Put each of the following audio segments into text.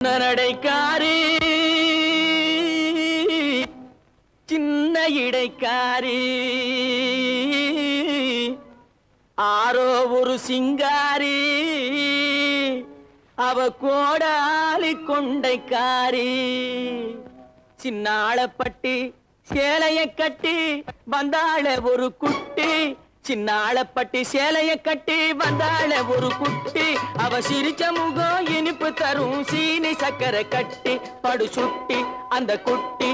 நடைக்காரி சின்ன இடைக்காரி ஆரோ ஒரு சிங்காரி அவ கோடாலி கொண்டைக்காரி சின்னாளப்பட்டி சேலைய கட்டி வந்தாள ஒரு குட்டி சின்னாளப்பட்டி சேலைய கட்டி வந்தாள ஒரு குட்டி அவ சிரிச்ச முகம் இனிப்பு தரும் சீனி சக்கரை கட்டி படு சுட்டி அந்த குட்டி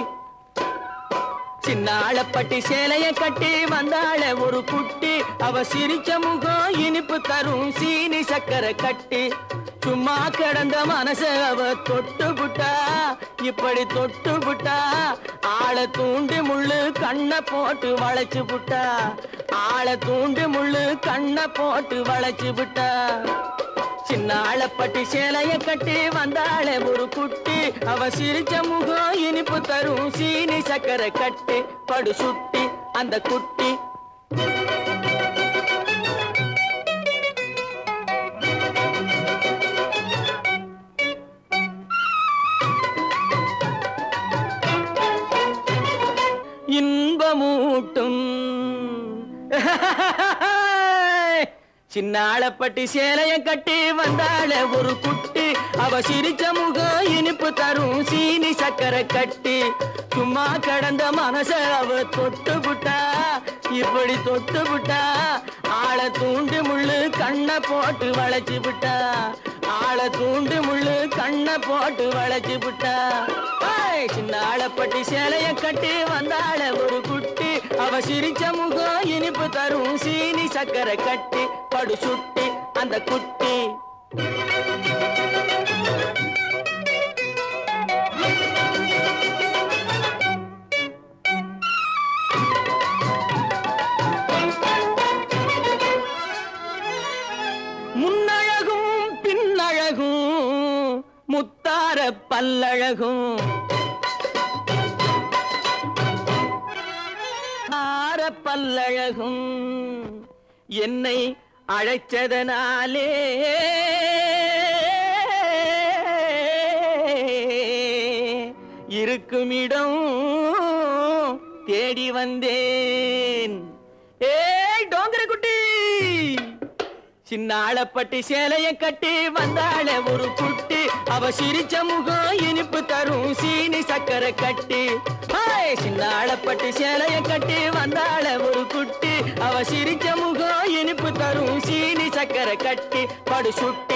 சின்னாளப்பட்டி சேலைய கட்டி வந்தாள ஒரு குட்டி அவ சிரிச்ச முகம் இனிப்பு தரும் சீனி சக்கரை கட்டி சும்மா கிடந்த மனச அவ தொட்டு புட்டா இப்படி தொட்டு புட்டா ஆள தூண்டி முள்ளு கண்ணை போட்டு வளைச்சு புட்டா ஆள தூண்டி முள்ளு கண்ணை போட்டு வளைச்சு புட்டா சின்னாளப்பட்டி சேலைய கட்டி வந்தாள ஒரு குட்டி அவ சிரிச்ச முகம் இனிப்பு தரும் சீனி சக்கரை கட்டி படு சுட்டி அந்த குட்டி இன்பமூட்டும் சின்னாளப்பட்டி சேலைய கட்டி வந்தாள ஒரு குட்டி அவ சிரிச்ச முகம் இனிப்பு தரும் சீனி சக்கரை கட்டி சும்மா கடந்த மனச அவ தொட்டு புட்டா இப்படி தொட்டு புட்டா ஆள தூண்டி முள்ளு கண்ணை போட்டு வளைச்சு புட்டா ஆள தூண்டி முள்ளு கண்ணை போட்டு வளைச்சு புட்டா சின்னாளப்பட்டி சேலைய கட்டி வந்தாள ஒரு குட்டி அவ சிரிச்ச முகம் இனிப்பு தரும் சீனி சக்கரை கட்டி படு சுட்டி அந்த குட்டி முன்னழகும் பின்னழகும் முத்தார பல்லழகும் பல்லழகும் என்னை அழைச்சதனாலே இருக்குமிடம் தேடி வந்தேன் ஏய் டோங்கர குட்டி சின்னாளப்பட்டி சேலைய கட்டி வந்தாள ஒரு குட்டி அவ சிரிச்ச முகம் இனிப்பு தரும் சீனி சக்கரை கட்டி சின்னாளப்பட்டி சேலைய கட்டி வந்தாள ஒரு குட்டி அவ சிரிச்ச முகம் இனிப்பு தரும் சீனி சக்கரை கட்டி படு சுட்டி